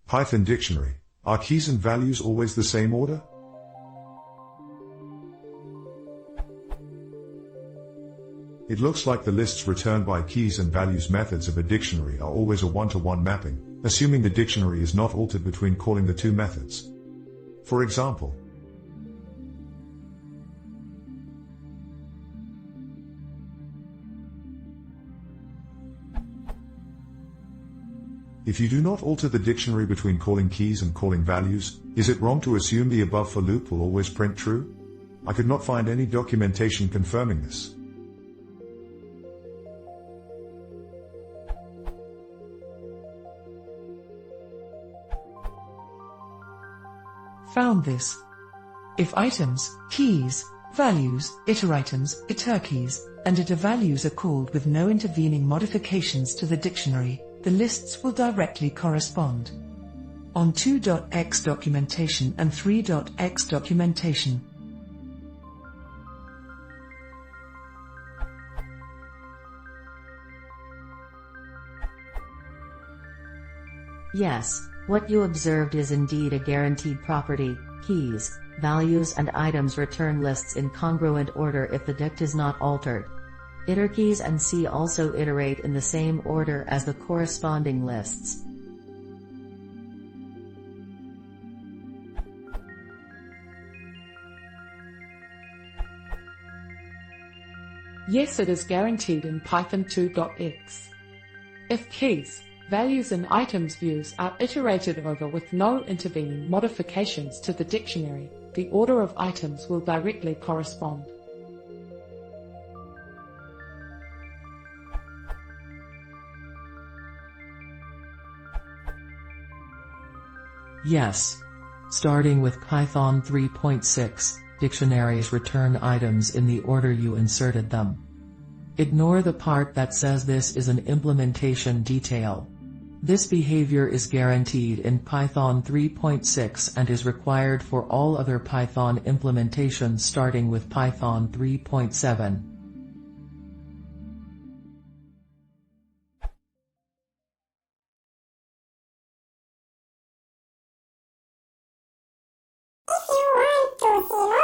Python dictionary. Are keys and values always the same order? It looks like the lists returned by keys and values methods of a dictionary are always a one-to-one mapping, assuming the dictionary is not altered between calling the two methods. For example, if you do not alter the dictionary between calling keys and calling values, is it wrong to assume the above for loop will always print true? I could not find any documentation confirming this. Found this. If items, keys, values, iteritems, iterkeys, and itervalues are called with no intervening modifications to the dictionary, the lists will directly correspond. On 2.x documentation and 3.x documentation. Yes, what you observed is indeed a guaranteed property. Keys, values and items return lists in congruent order if the dict is not altered. Iterkeys and C also iterate in the same order as the corresponding lists. Yes, it is guaranteed in Python 2.x. If keys, values and items views are iterated over with no intervening modifications to the dictionary, the order of items will directly correspond. Yes. Starting with Python 3.6, dictionaries return items in the order you inserted them. Ignore the part that says this is an implementation detail. This behavior is guaranteed in Python 3.6 and is required for all other Python implementations starting with Python 3.7. If you want to see more